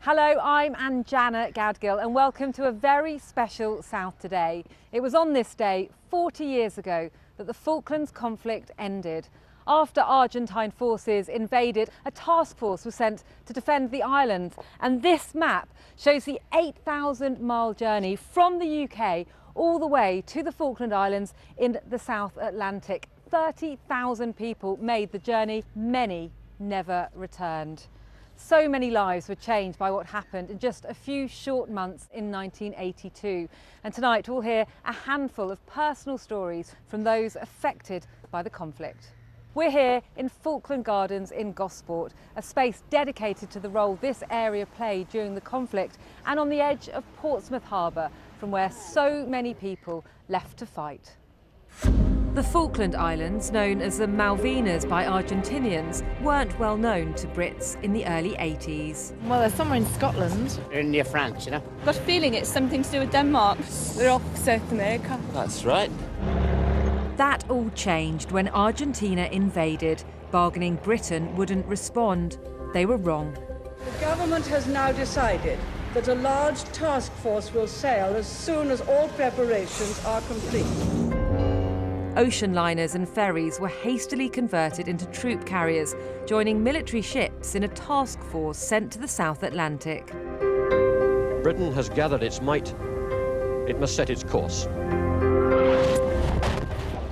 Hello, I'm Anjana Gadgil and welcome to a very special South Today. It was on this day 40 years ago that the Falklands conflict ended. After Argentine forces invaded, a task force was sent to defend the island, and this map shows the 8,000-mile journey from the UK all the way to the Falkland Islands in the South Atlantic. 30,000 people made the journey, many never returned. So many lives were changed by what happened in just a few short months in 1982. And tonight we'll hear a handful of personal stories from those affected by the conflict. We're here in Falkland Gardens in Gosport, a space dedicated to the role this area played during the conflict and on the edge of Portsmouth Harbour, from where so many people left to fight. The Falkland Islands, known as the Malvinas by Argentinians, weren't well known to Brits in the early 80s. Well, they're somewhere in Scotland. They're near France, you know. Got a feeling it's something to do with Denmark. They're off South America. That's right. That all changed when Argentina invaded. Bargaining Britain wouldn't respond. They were wrong. The government has now decided that a large task force will sail as soon as all preparations are complete. Ocean liners and ferries were hastily converted into troop carriers, joining military ships in a task force sent to the South Atlantic. Britain has gathered its might. It must set its course.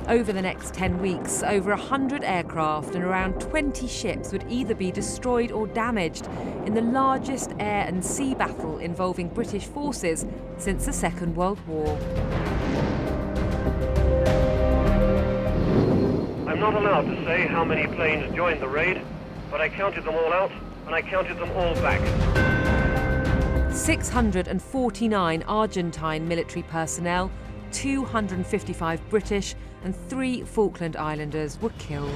Over the next 10 weeks, over 100 aircraft and around 20 ships would either be destroyed or damaged in the largest air and sea battle involving British forces since the Second World War. I'm not allowed to say how many planes joined the raid, but I counted them all out, and I counted them all back. 649 Argentine military personnel, 255 British and 3 Falkland Islanders were killed.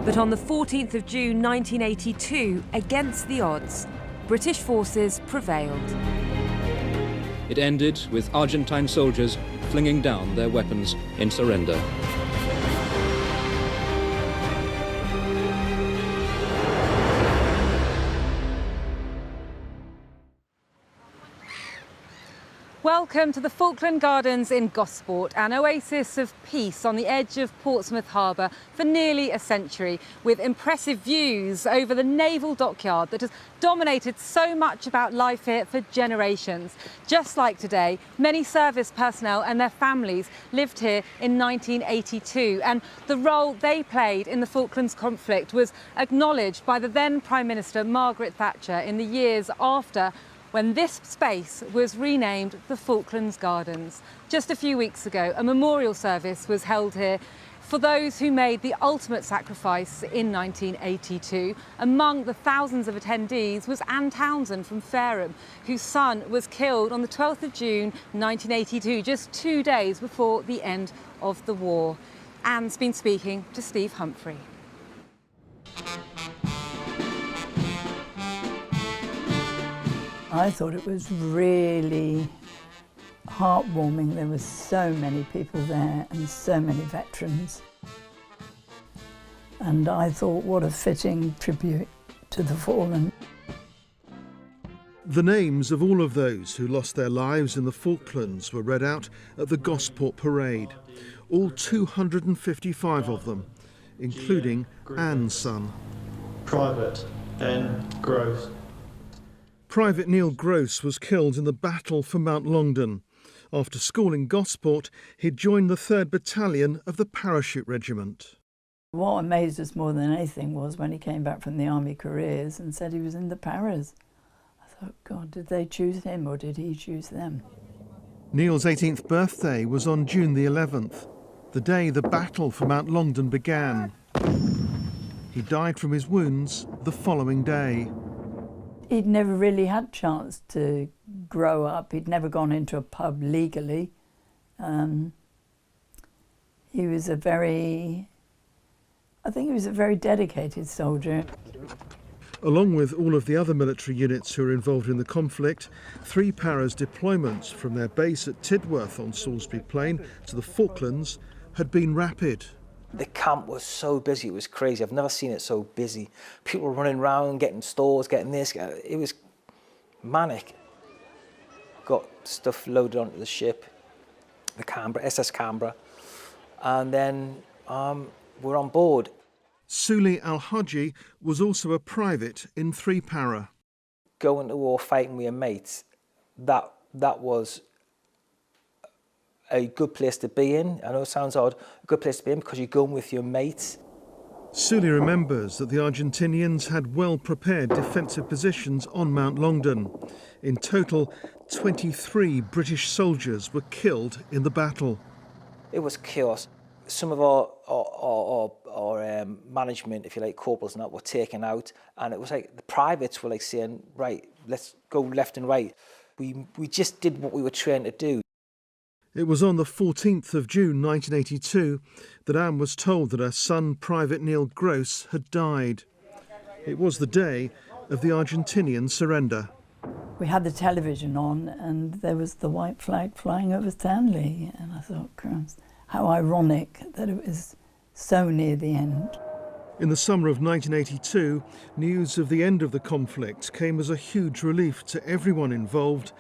But on the 14th of June 1982, against the odds, British forces prevailed. It ended with Argentine soldiers flinging down their weapons in surrender. Welcome to the Falkland Gardens in Gosport, an oasis of peace on the edge of Portsmouth Harbour for nearly a century, with impressive views over the naval dockyard that has dominated so much about life here for generations. Just like today, many service personnel and their families lived here in 1982, and the role they played in the Falklands conflict was acknowledged by the then Prime Minister Margaret Thatcher in the years after, when this space was renamed the Falklands Gardens. Just a few weeks ago, a memorial service was held here for those who made the ultimate sacrifice in 1982. Among the thousands of attendees was Anne Townsend from Fareham, whose son was killed on the 12th of June 1982, just 2 days before the end of the war. Anne's been speaking to Steve Humphrey. I thought it was really heartwarming. There were so many people there and so many veterans. And I thought, what a fitting tribute to the fallen. The names of all of those who lost their lives in the Falklands were read out at the Gosport Parade. All 255 of them, including Anne's son. Private N. Gross. Private Neil Gross was killed in the battle for Mount Longdon. After school in Gosport, he joined the 3rd Battalion of the Parachute Regiment. What amazed us more than anything was when he came back from the army careers and said he was in the paras. I thought, God, did they choose him or did he choose them? Neil's 18th birthday was on June the 11th, the day the battle for Mount Longdon began. He died from his wounds the following day. He'd never really had a chance to grow up. He'd never gone into a pub legally. He was a very dedicated soldier. Along with all of the other military units who were involved in the conflict, 3 paras deployments from their base at Tidworth on Salisbury Plain to the Falklands had been rapid. The camp was so busy, it was crazy. I've never seen it so busy. People were running around, getting stores, getting this. It was manic. Got stuff loaded onto the ship, the Canberra, SS Canberra, and then we're on board. Suli Al-Haji was also a private in 3 Para. Going to war, fighting with your mates, that was a good place to be in. I know it sounds odd, a good place to be in because you're going with your mates. Suli remembers that the Argentinians had well-prepared defensive positions on Mount Longdon. In total, 23 British soldiers were killed in the battle. It was chaos. Some of our management, if you like, corporals and that, were taken out, and it was like the privates were like saying, right, let's go left and right. We just did what we were trained to do. It was on the 14th of June 1982 that Anne was told that her son, Private Neil Gross, had died. It was the day of the Argentinian surrender. We had the television on and there was the white flag flying over Stanley, and I thought, Christ, how ironic that it was so near the end. In the summer of 1982, news of the end of the conflict came as a huge relief to everyone involved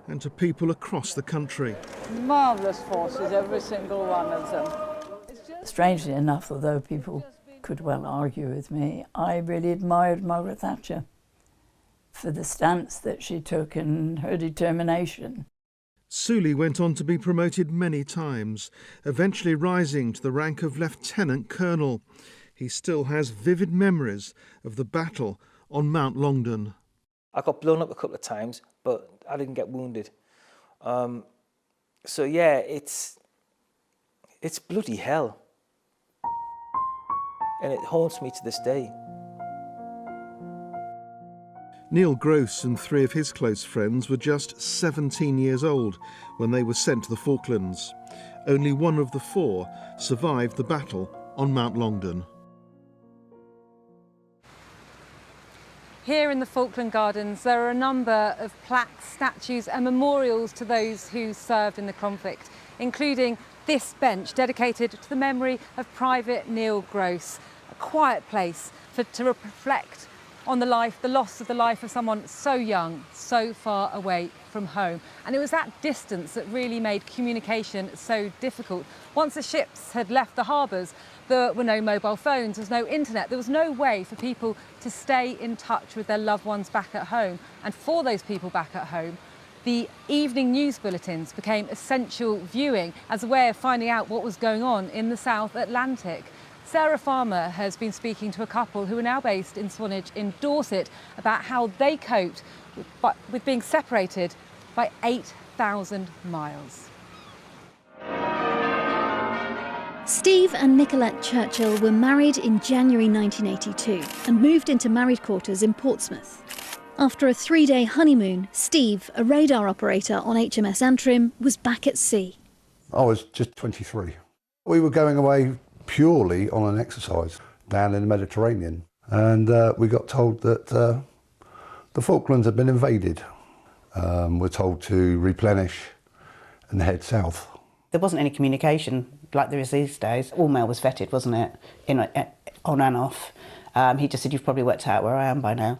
and to people across the country. Marvellous forces, every single one of them. Strangely enough, although people could well argue with me, I really admired Margaret Thatcher for the stance that she took and her determination. Suli went on to be promoted many times, eventually rising to the rank of Lieutenant Colonel. He still has vivid memories of the battle on Mount Longdon. I got blown up a couple of times, but I didn't get wounded. So yeah, it's bloody hell. And it haunts me to this day. Neil Gross and 3 of his close friends were just 17 years old when they were sent to the Falklands. Only one of the 4 survived the battle on Mount Longdon. Here in the Falkland Gardens, there are a number of plaques, statues and memorials to those who served in the conflict, including this bench dedicated to the memory of Private Neil Gross, a quiet place to reflect on the loss of the life of someone so young, so far away from home. And it was that distance that really made communication so difficult. Once the ships had left the harbours, there were no mobile phones, there was no internet, there was no way for people to stay in touch with their loved ones back at home. And for those people back at home, the evening news bulletins became essential viewing as a way of finding out what was going on in the South Atlantic. Sarah Farmer has been speaking to a couple who are now based in Swanage in Dorset about how they coped with being separated by 8,000 miles. Steve and Nicolette Churchill were married in January 1982 and moved into married quarters in Portsmouth. After a 3-day honeymoon, Steve, a radar operator on HMS Antrim, was back at sea. I was just 23. We were going away purely on an exercise down in the Mediterranean, and we got told that the Falklands had been invaded. We're told to replenish and head south. There wasn't any communication like there is these days. All mail was vetted, wasn't it? On and off. He just said, "You've probably worked out where I am by now."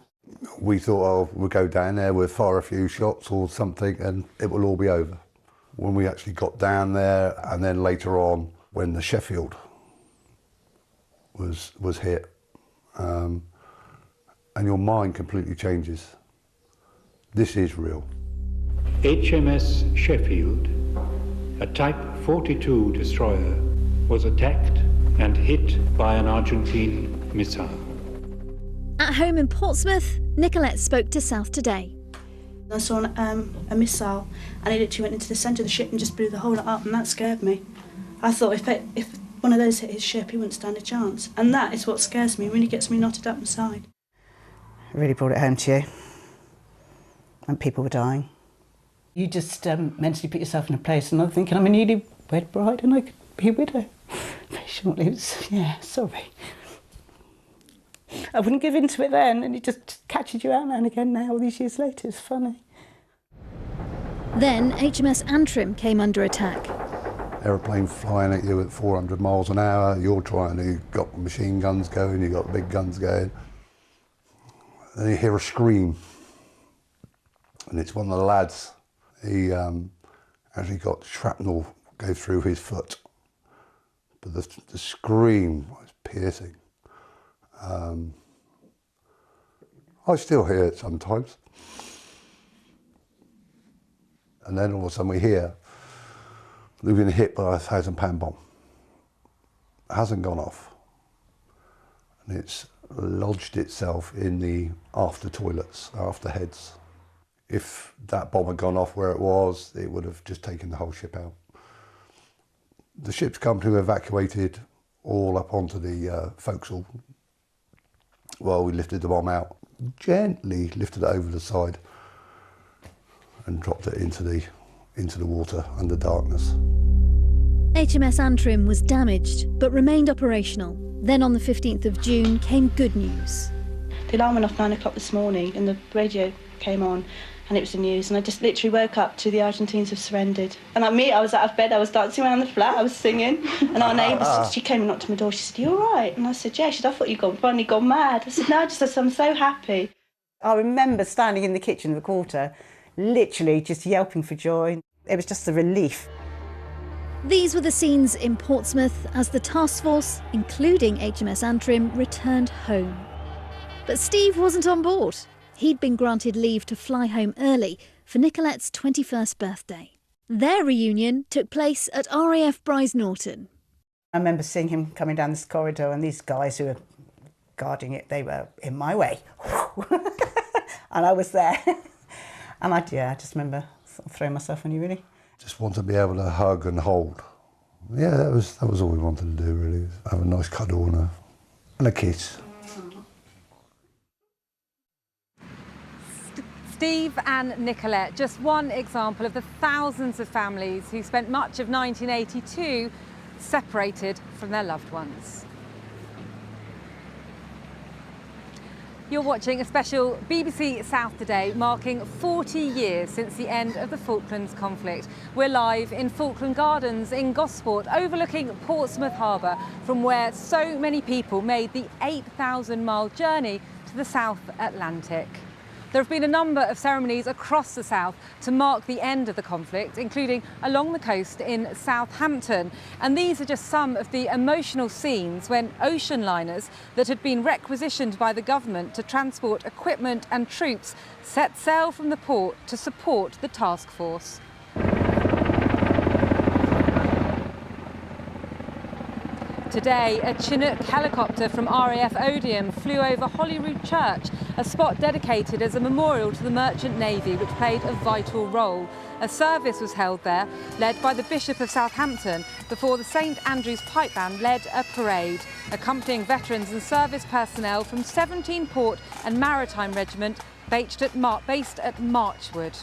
We thought, oh, we'll go down there, we'll fire a few shots or something and it will all be over. When we actually got down there, and then later on when the Sheffield was hit, and your mind completely changes. This is real. HMS Sheffield, a Type 42 destroyer, was attacked and hit by an Argentine missile. At home in Portsmouth, Nicolette spoke to South Today. I saw a missile and it literally went into the centre of the ship and just blew the whole lot up, and that scared me. I thought if one of those hit his ship, he wouldn't stand a chance. And that is what scares me, really gets me knotted up inside. It really brought it home to you. And people were dying. You just mentally put yourself in a place, and I'm thinking, I'm a newly-wed bride and I could be a widow very shortly. Yeah, sorry. I wouldn't give in to it then, and it just catches you out now and again now, all these years later. It's funny. Then HMS Antrim came under attack. aeroplane flying at you at 400 miles an hour, you're got machine guns going, you've got big guns going. Then you hear a scream, and it's one of the lads. He actually got shrapnel go through his foot, but the scream was piercing. I still hear it sometimes. And then all of a sudden we hear, we've been hit by a 1,000-pound bomb. It hasn't gone off. And it's lodged itself in the after toilets, after heads. If that bomb had gone off where it was, it would have just taken the whole ship out. The ship's company evacuated all up onto the forecastle while we lifted the bomb out. Gently lifted it over the side and dropped it into the water under darkness. HMS Antrim was damaged but remained operational. Then on the 15th of June came good news. The alarm went off 9 o'clock this morning and the radio came on and it was the news, and I just literally woke up to the Argentines have surrendered. And like me, I was out of bed, I was dancing around the flat, I was singing, and our neighbour, she came and knocked on my door, she said, "Are you all right?" And I said, "Yeah." She said, "I thought you'd finally gone mad." I said, "No, I'm so happy." I remember standing in the kitchen of the quarter, literally just yelping for joy. It was just a relief. These were the scenes in Portsmouth as the task force, including HMS Antrim, returned home. But Steve wasn't on board. He'd been granted leave to fly home early for Nicolette's 21st birthday. Their reunion took place at RAF Bryce Norton. I remember seeing him coming down this corridor and these guys who were guarding it, they were in my way. And I was there. And I just remember sort of throwing myself on you, really. Just want to be able to hug and hold. Yeah, that was all we wanted to do, really. Have a nice cuddle and a kiss. Steve and Nicolette, just one example of the thousands of families who spent much of 1982 separated from their loved ones. You're watching a special BBC South Today marking 40 years since the end of the Falklands conflict. We're live in Falkland Gardens in Gosport, overlooking Portsmouth Harbour, from where so many people made the 8,000-mile journey to the South Atlantic. There have been a number of ceremonies across the south to mark the end of the conflict, including along the coast in Southampton. And these are just some of the emotional scenes when ocean liners that had been requisitioned by the government to transport equipment and troops set sail from the port to support the task force. Today, a Chinook helicopter from RAF Odium flew over Holyrood Church, a spot dedicated as a memorial to the Merchant Navy, which played a vital role. A service was held there, led by the Bishop of Southampton, before the St Andrew's Pipe Band led a parade, accompanying veterans and service personnel from 17 Port and Maritime Regiment based at Marchwood.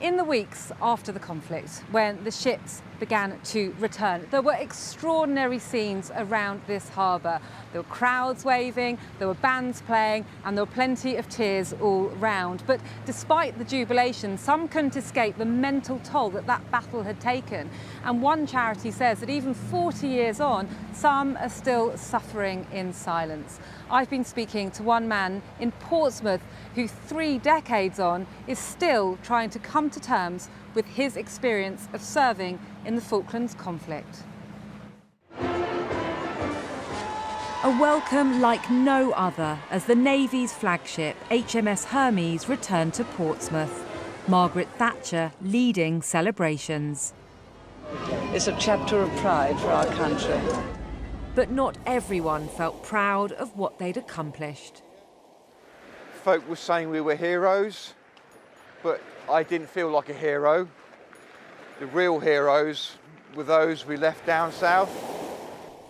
In the weeks after the conflict, when the ships began to return, there were extraordinary scenes around this harbour. There were crowds waving, there were bands playing, and there were plenty of tears all round. But despite the jubilation, some couldn't escape the mental toll that that battle had taken. And one charity says that even 40 years on, some are still suffering in silence. I've been speaking to one man in Portsmouth who 3 decades on is still trying to come to terms with his experience of serving in the Falklands conflict. A welcome like no other as the Navy's flagship HMS Hermes returned to Portsmouth. Margaret Thatcher leading celebrations. It's a chapter of pride for our country. But not everyone felt proud of what they'd accomplished. Folk were saying we were heroes, but I didn't feel like a hero. The real heroes were those we left down south.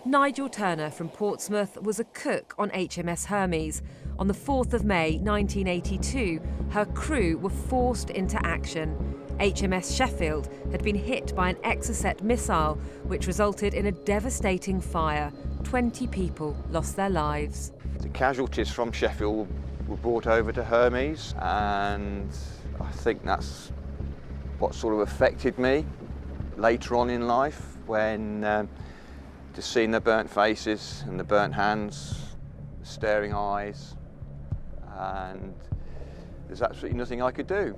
Nigel Turner from Portsmouth was a cook on HMS Hermes. On the 4th of May 1982, her crew were forced into action. HMS Sheffield had been hit by an Exocet missile, which resulted in a devastating fire. 20 people lost their lives. The casualties from Sheffield were brought over to Hermes, and I think that's what sort of affected me later on in life, when just seeing the burnt faces and the burnt hands, staring eyes, and there's absolutely nothing I could do.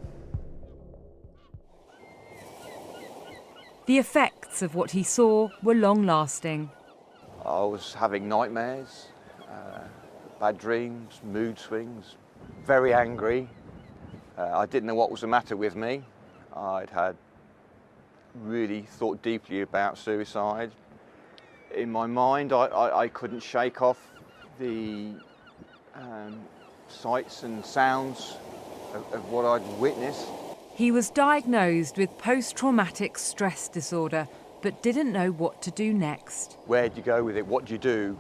The effects of what he saw were long-lasting. I was having nightmares, bad dreams, mood swings, very angry. I didn't know what was the matter with me. I'd had really thought deeply about suicide. In my mind, I couldn't shake off the sights and sounds of what I'd witnessed. He was diagnosed with post-traumatic stress disorder, but didn't know what to do next. Where do you go with it? What do you do?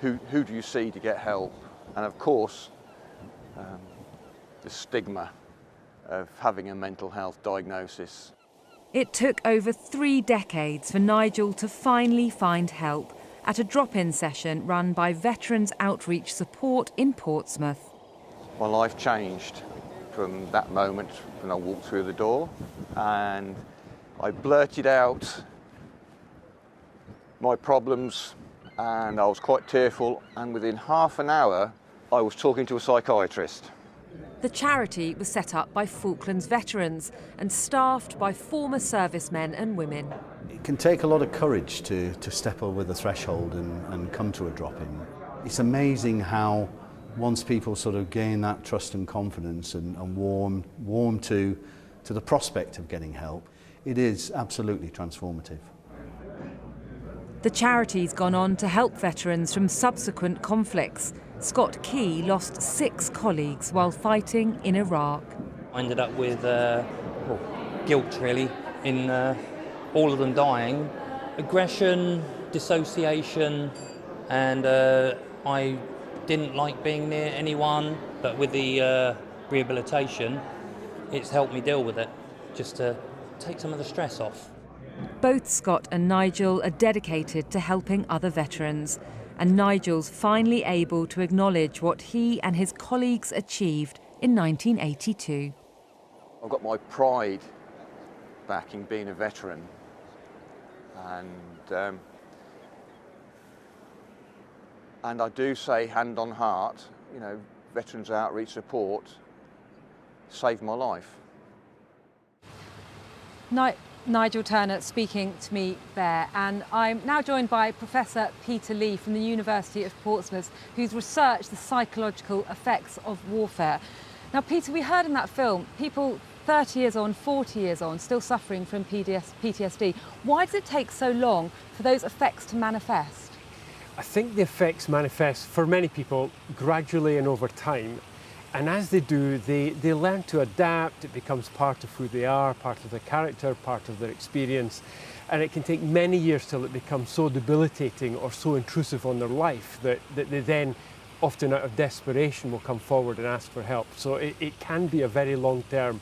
Who do you see to get help? And of course, the stigma of having a mental health diagnosis. It took over 3 decades for Nigel to finally find help at a drop-in session run by Veterans Outreach Support in Portsmouth. My life changed from that moment when I walked through the door, and I blurted out my problems, and I was quite tearful, and within half an hour I was talking to a psychiatrist. The charity was set up by Falklands veterans and staffed by former servicemen and women. It can take a lot of courage to step over the threshold and come to a drop-in. It's amazing how once people sort of gain that trust and confidence and warm to the prospect of getting help, it is absolutely transformative. The charity's gone on to help veterans from subsequent conflicts. Scott Key lost 6 colleagues while fighting in Iraq. I ended up with guilt, really, in all of them dying. Aggression, dissociation, and I didn't like being near anyone, but with the rehabilitation, it's helped me deal with it, just to take some of the stress off. Both Scott and Nigel are dedicated to helping other veterans, and Nigel's finally able to acknowledge what he and his colleagues achieved in 1982. I've got my pride back in being a veteran, and I do say, hand on heart, you know, Veterans Outreach Support saved my life. Nigel Turner speaking to me there, and I'm now joined by Professor Peter Lee from the University of Portsmouth, who's researched the psychological effects of warfare. Now, Peter, we heard in that film people 30 years on, 40 years on, still suffering from PTSD. Why does it take so long for those effects to manifest? I think the effects manifest for many people gradually and over time. And as they do, they learn to adapt. It becomes part of who they are, part of their character, part of their experience. And it can take many years till it becomes so debilitating or so intrusive on their life that they then, often out of desperation, will come forward and ask for help. So it can be a very long-term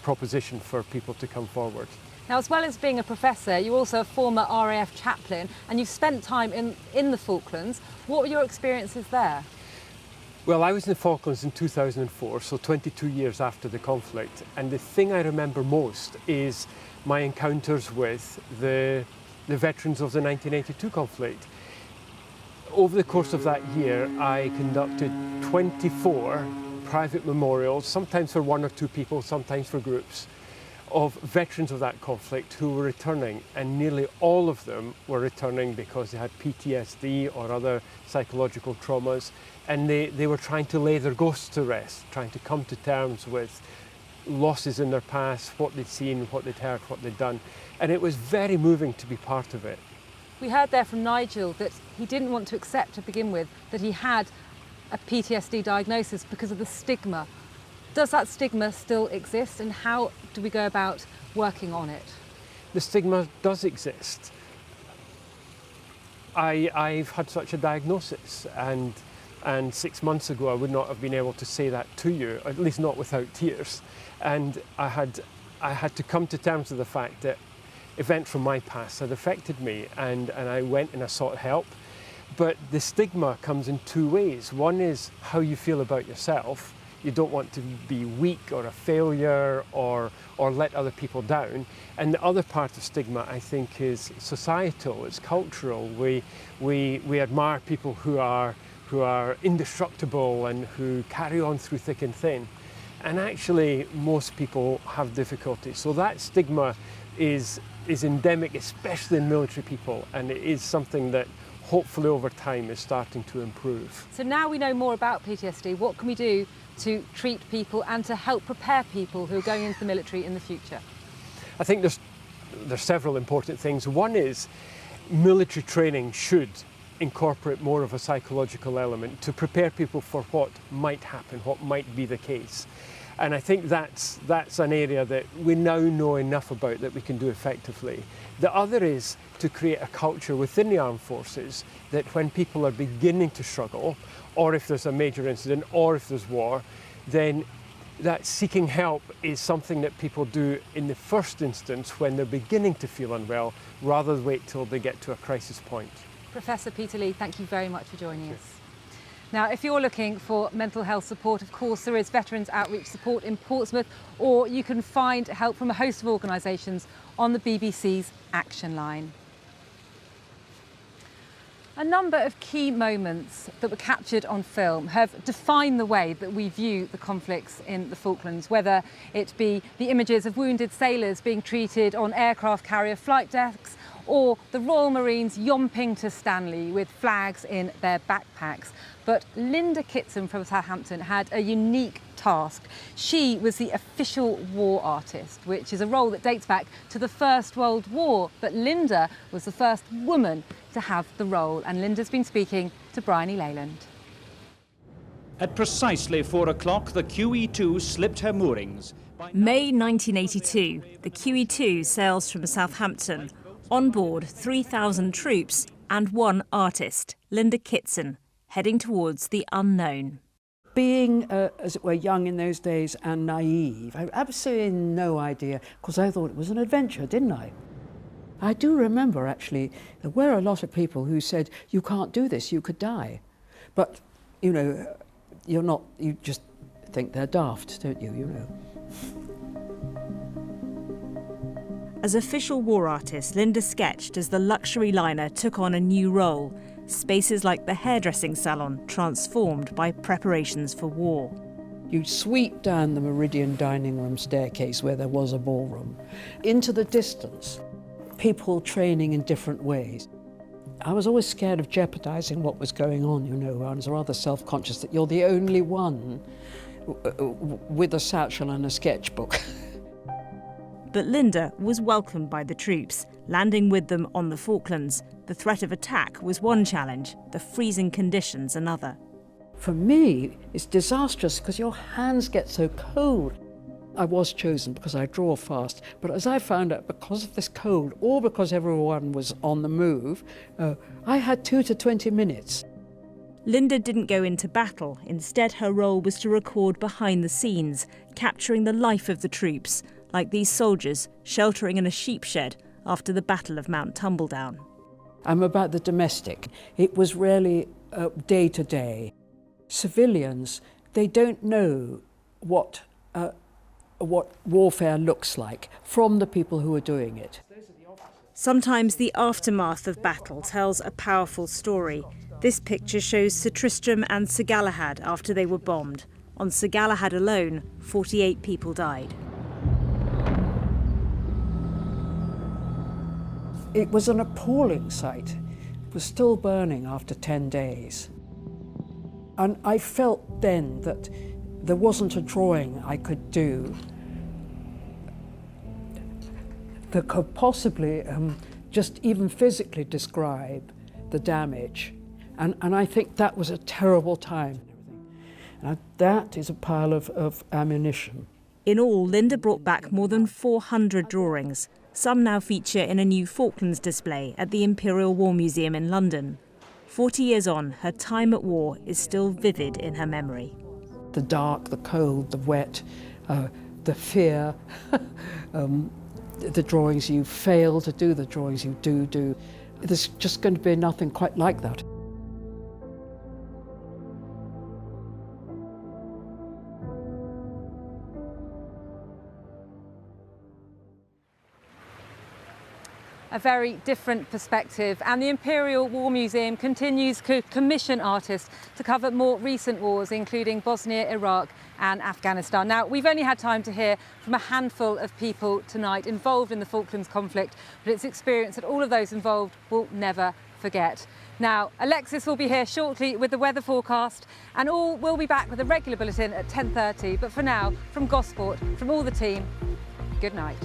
proposition for people to come forward. Now, as well as being a professor, you're also a former RAF chaplain, and you've spent time in the Falklands. What were your experiences there? Well, I was in the Falklands in 2004, so 22 years after the conflict, and the thing I remember most is my encounters with the veterans of the 1982 conflict. Over the course of that year, I conducted 24 private memorials, sometimes for 1 or 2 people, sometimes for groups, of veterans of that conflict who were returning, and nearly all of them were returning because they had PTSD or other psychological traumas, and they were trying to lay their ghosts to rest, trying to come to terms with losses in their past, what they'd seen, what they'd heard, what they'd done, and it was very moving to be part of it. We heard there from Nigel that he didn't want to accept to begin with that he had a PTSD diagnosis because of the stigma. Does that stigma still exist, and how do we go about working on it? The stigma does exist. I've had such a diagnosis, and 6 months ago I would not have been able to say that to you, at least not without tears. And I had to come to terms with the fact that events from my past had affected me, and I went and I sought help. But the stigma comes in 2 ways. One is how you feel about yourself. You don't want to be weak or a failure or let other people down. And the other part of stigma, I think, is societal, it's cultural. We admire people who are indestructible and who carry on through thick and thin. And actually, most people have difficulty. So that stigma is endemic, especially in military people, and it is something that hopefully over time is starting to improve. So now we know more about PTSD, what can we do to treat people and to help prepare people who are going into the military in the future? I think there's several important things. One is military training should incorporate more of a psychological element to prepare people for what might happen, what might be the case. And I think that's an area that we now know enough about that we can do effectively. The other is to create a culture within the armed forces that when people are beginning to struggle, or if there's a major incident, or if there's war, then that seeking help is something that people do in the first instance when they're beginning to feel unwell, rather than wait till they get to a crisis point. Professor Peter Lee, thank you very much for joining us. Now, if you're looking for mental health support, of course, there is Veterans Outreach Support in Portsmouth, or you can find help from a host of organisations on the BBC's Action Line. A number of key moments that were captured on film have defined the way that we view the conflicts in the Falklands, whether it be the images of wounded sailors being treated on aircraft carrier flight decks, or the Royal Marines yomping to Stanley with flags in their backpacks. But Linda Kitson from Southampton had a unique task. She was the official war artist, which is a role that dates back to the First World War. But Linda was the first woman to have the role, and Linda's been speaking to Bryony Leyland. At precisely 4 o'clock, the QE2 slipped her moorings. May 1982, the QE2 sails from Southampton. On board 3,000 troops and one artist, Linda Kitson, heading towards the unknown. Being, as it were, young in those days and naive, I had absolutely no idea, because I thought it was an adventure, didn't I? I do remember, actually, there were a lot of people who said, you can't do this, you could die. But, you know, you just think they're daft, don't you, you know? As official war artist, Linda sketched as the luxury liner took on a new role, spaces like the hairdressing salon transformed by preparations for war. You'd sweep down the Meridian dining room staircase where there was a ballroom, into the distance, people training in different ways. I was always scared of jeopardising what was going on, you know. I was rather self-conscious that you're the only one with a satchel and a sketchbook. But Linda was welcomed by the troops, landing with them on the Falklands. The threat of attack was one challenge, the freezing conditions another. For me, it's disastrous because your hands get so cold. I was chosen because I draw fast, but as I found out, because of this cold, or because everyone was on the move, I had 2 to 20 minutes. Linda didn't go into battle. Instead, her role was to record behind the scenes, capturing the life of the troops, like these soldiers sheltering in a sheep shed after the Battle of Mount Tumbledown. I'm about the domestic. It was really day to day. Civilians, they don't know what warfare looks like from the people who are doing it. Sometimes the aftermath of battle tells a powerful story. This picture shows Sir Tristram and Sir Galahad after they were bombed. On Sir Galahad alone, 48 people died. It was an appalling sight. It was still burning after 10 days. And I felt then that there wasn't a drawing I could do that could possibly just even physically describe the damage. And I think that was a terrible time. And that is a pile of ammunition. In all, Linda brought back more than 400 drawings. Some now feature in a new Falklands display at the Imperial War Museum in London. 40 years on, her time at war is still vivid in her memory. The dark, the cold, the wet, the fear, the drawings you fail to do, the drawings you do. There's just going to be nothing quite like that. very different perspective, and the Imperial War Museum continues to commission artists to cover more recent wars, including Bosnia, Iraq and Afghanistan. Now, we've only had time to hear from a handful of people tonight involved in the Falklands conflict, but it's experience that all of those involved will never forget. Now, Alexis will be here shortly with the weather forecast, and all will be back with a regular bulletin at 10:30. But for now, from Gosport, from all the team, good night.